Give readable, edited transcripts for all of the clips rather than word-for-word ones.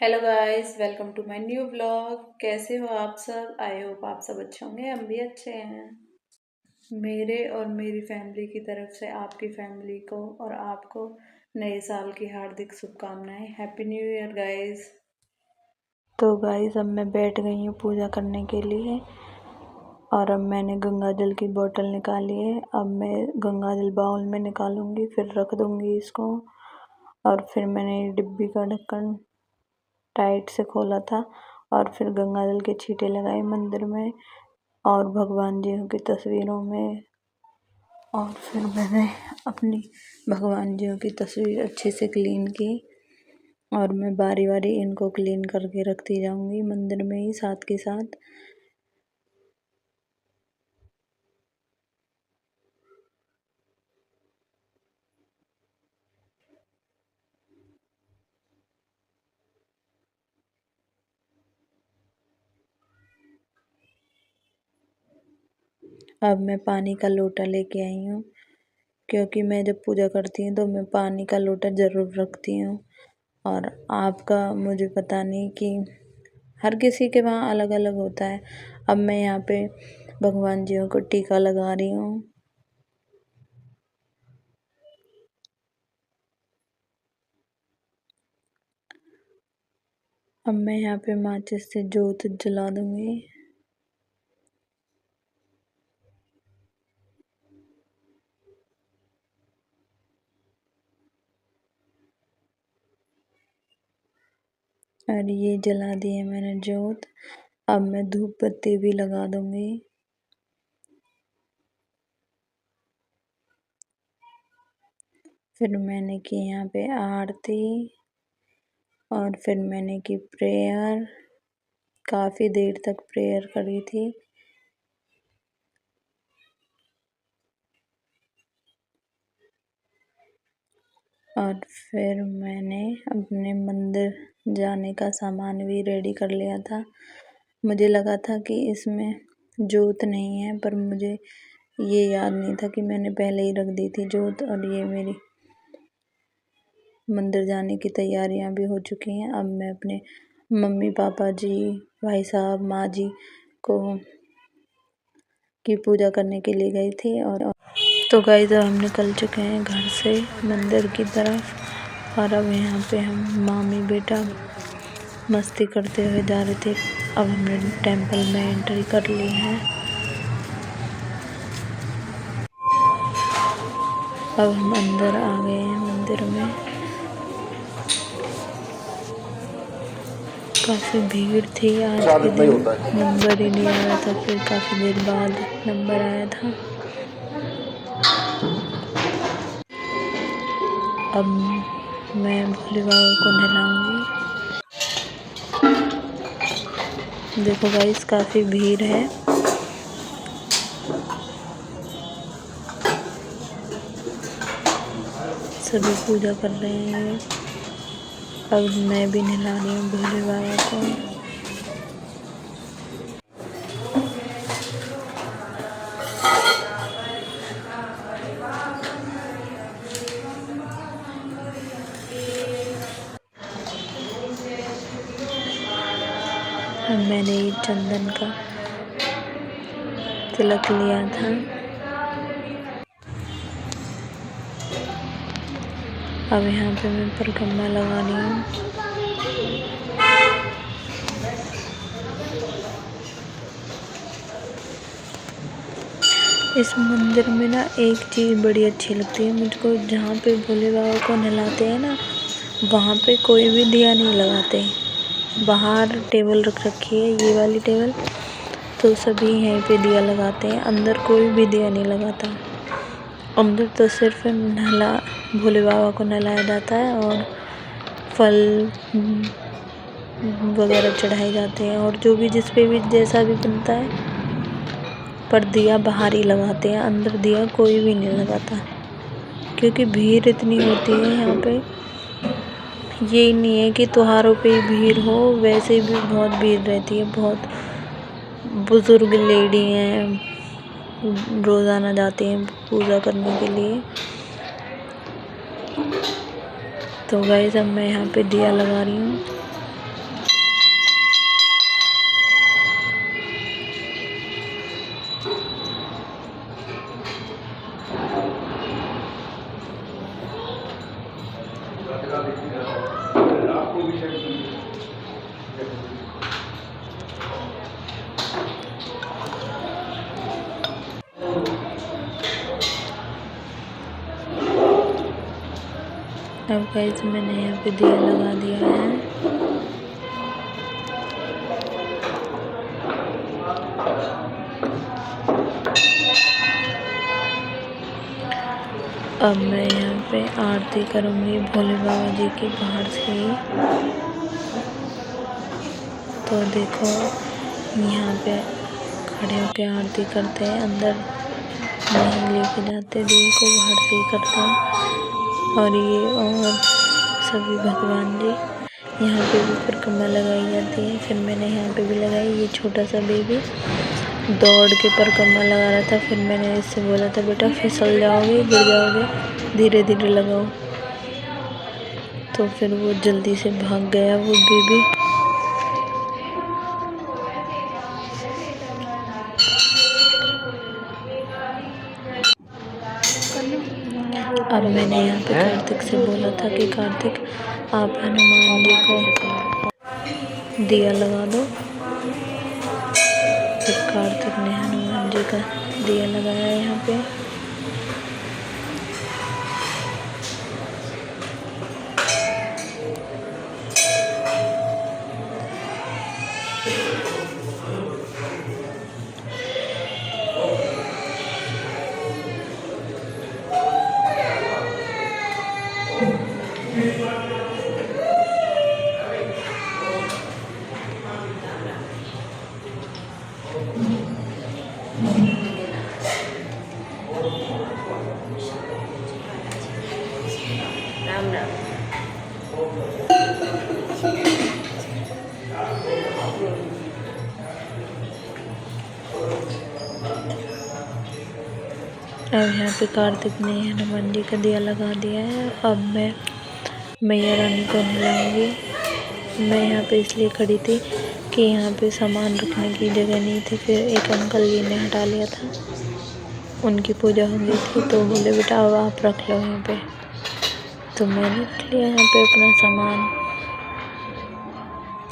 Hello guys, welcome to my new vlog. कैसे हो आप सब? आई होप आप सब अच्छे होंगे। हम भी अच्छे हैं। मेरे और मेरी फैमिली की तरफ से आपकी फैमिली को और आपको नए साल की हार्दिक शुभकामनाएं। Happy new year guys. तो गाइस अब मैं बैठ गई हूँ पूजा करने के लिए और अब मैंने गंगा जल की बोतल निकाली है। अब मैं गंगा जल बाउल में निकालूंगी, फिर रख दूंगी इसको। और फिर मैंने डिब्बी का ढक्कन टाइट से खोला था और फिर गंगा जल के छींटे लगाए मंदिर में और भगवान जी की तस्वीरों में। और फिर मैंने अपनी भगवान जी की तस्वीर अच्छे से क्लीन की और मैं बारी बारी इनको क्लीन करके रखती जाऊंगी मंदिर में ही साथ के साथ। अब मैं पानी का लोटा लेके आई हूँ क्योंकि मैं जब पूजा करती हूँ तो मैं पानी का लोटा ज़रूर रखती हूँ। और आपका मुझे पता नहीं कि हर किसी के वहाँ अलग अलग होता है। अब मैं यहाँ पे भगवान जी को टीका लगा रही हूँ। अब मैं यहाँ पे माचिस से जोत जला दूंगी। और ये जला दी है मैंने जोत। अब मैं धूप बत्ती भी लगा दूंगी। फिर मैंने की यहाँ पे आरती और फिर मैंने की प्रेयर। काफ़ी देर तक प्रेयर करी थी। और फिर मैंने अपने मंदिर जाने का सामान भी रेडी कर लिया था। मुझे लगा था कि इसमें जोत नहीं है, पर मुझे ये याद नहीं था कि मैंने पहले ही रख दी थी जोत। और ये मेरी मंदिर जाने की तैयारियां भी हो चुकी हैं। अब मैं अपने मम्मी पापा जी, भाई साहब, माँ जी को की पूजा करने के लिए गई थी। और तो गाइस अब हम निकल चुके हैं घर से मंदिर की तरफ। और अब यहाँ पे हम मामी बेटा मस्ती करते हुए जा रहे थे। अब हमने टेंपल में एंट्री कर ली है। अब हम अंदर आ गए हैं मंदिर में। काफ़ी भीड़ थी आज के दिन। नंबर ही नहीं आ रहा था, फिर काफ़ी देर बाद नंबर आया था। अब मैं भोले बाबा को नहलाऊंगी। देखो गाइस काफ़ी भीड़ है। सभी पूजा कर रहे हैं। अब मैं भी नहला रही हूँ भोले बाबा को। अब मैंने ये चंदन का तिलक लिया था। अब यहाँ पे मैं परिक्रमा लगा रही हूँ। इस मंदिर में ना एक चीज़ बड़ी अच्छी लगती है मुझको, जहाँ पे भोले बाबा को नहलाते हैं ना, वहाँ पे कोई भी दिया नहीं लगाते। बाहर टेबल रख रखी है, ये वाली टेबल, तो सभी यहीं पे दिया लगाते हैं। अंदर कोई भी दिया नहीं लगाता। अंदर तो सिर्फ भोले बाबा को नहलाया जाता है और फल वगैरह चढ़ाए जाते हैं और जो भी जिस पे भी जैसा भी बनता है। पर दिया बाहर ही लगाते हैं, अंदर दिया कोई भी नहीं लगाता, क्योंकि भीड़ इतनी होती है यहाँ पे। ये नहीं है कि त्योहारों पे ही भीड़ हो, वैसे भी बहुत भीड़ रहती है। बहुत बुज़ुर्ग लेडी हैं, रोज़ाना जाती हैं पूजा करने के लिए। तो गाइस अब मैं यहाँ पे दिया लगा रही हूँ। अब गाइस मैंने यहाँ पे दिया लगा दिया है। अब मैं यहाँ पे आरती करूँगी भोले बाबा जी की बाहर से ही। तो देखो यहाँ पे खड़े होके आरती करते हैं, अंदर नहीं लेके जाते, दिए को बाहर से ही करते हैं। और ये और सभी भगवान जी यहाँ पे भी परिक्रमा लगाई जाती है। फिर मैंने यहाँ पे भी लगाई। ये छोटा सा बेबी दौड़ के परिक्रमा लगा रहा था। फिर मैंने इससे बोला था बेटा फिसल जाओगे, गिर जाओगे, धीरे धीरे लगाओ। तो फिर वो जल्दी से भाग गया वो बेबी। अब मैंने यहाँ पे कार्तिक से बोला था कि कार्तिक आप हनुमान जी को दिया लगा दो। फिर कार्तिक ने हनुमान जी का दिया लगाया यहाँ पे। राम राम। अब यहाँ पे कार्तिक ने हनुमान जी का दिया लगा दिया है। अब मैं मैया रानी को नहलाऊंगी। मैं यहाँ पे इसलिए खड़ी थी कि यहाँ पे सामान रखने की जगह नहीं थी। फिर एक अंकल जी ने हटा लिया था, उनकी पूजा हो गई थी, तो बोले बेटा अब आप रख लो यहाँ पे। तो मैंने रख लिया यहाँ पे अपना सामान।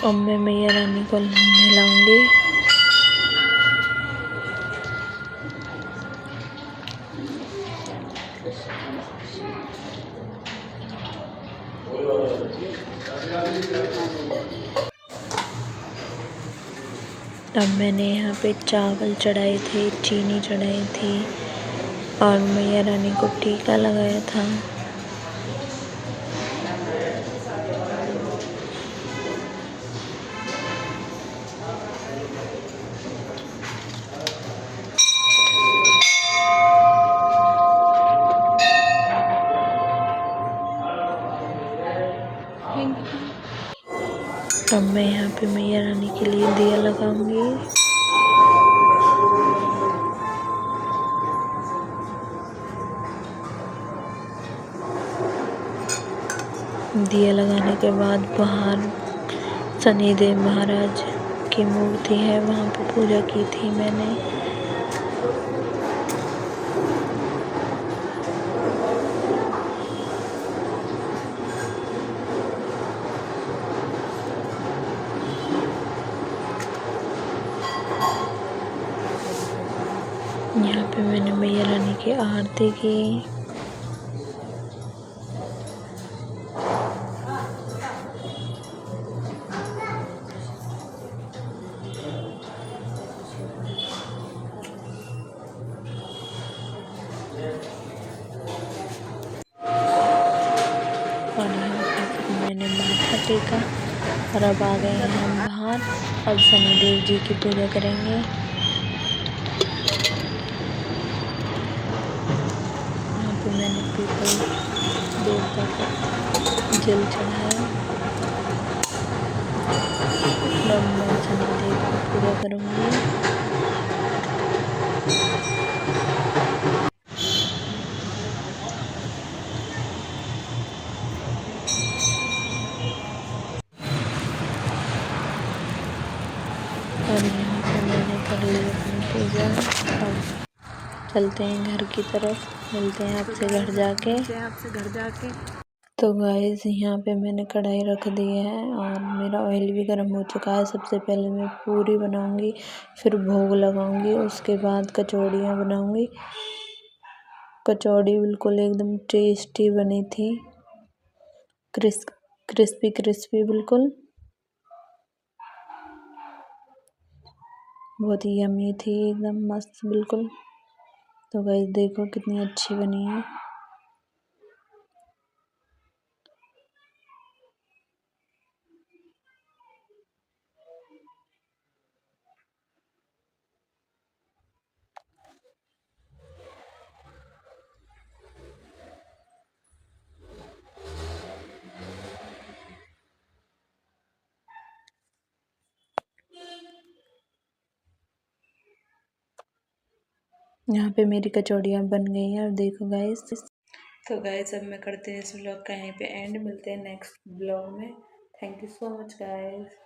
अब मैं मैया रानी को नहलाऊंगी। अब मैंने यहाँ पे चावल चढ़ाए थे, चीनी चढ़ाई थी और मैया रानी को टीका लगाया था। अब मैं यहाँ पे मैया रानी के लिए दिया लगाऊंगी। दिया लगाने के बाद बाहर शनिदेव महाराज की मूर्ति है, वहाँ पे पूजा की थी मैंने। यहाँ पे मैंने मैया रानी की आरती की। और यहाँ पे मैंने माथा टेका और अब आ गए हैं हम बाहर। अब शनिदेव जी की पूजा करेंगे। यहाँ पे मैंने पीपल देवता का जल चढ़ाया। अब मैं शनिदेव की पूजा करूँगी। और यहाँ पे मैंने कर ली अपनी पूजा। अब चलते हैं घर की तरफ, मिलते हैं आपसे घर जाके। तो गाइस यहाँ पे मैंने कढ़ाई रख दी है और मेरा ऑयल भी गर्म हो चुका है। सबसे पहले मैं पूरी बनाऊंगी, फिर भोग लगाऊंगी, उसके बाद कचौड़ियाँ बनाऊंगी। कचौड़ी बिल्कुल एकदम टेस्टी बनी थी। क्रिस्पी क्रिस्पी बिल्कुल, बहुत ही यम्मी थी, एकदम मस्त बिल्कुल। तो गाइस देखो कितनी अच्छी बनी है। यहाँ पे मेरी कचौड़ियाँ बन गई हैं और देखो गाइस। तो गाइस अब मैं करते हैं इस व्लॉग का यहीं पे एंड, मिलते हैं नेक्स्ट व्लॉग में। Thank you so much guys.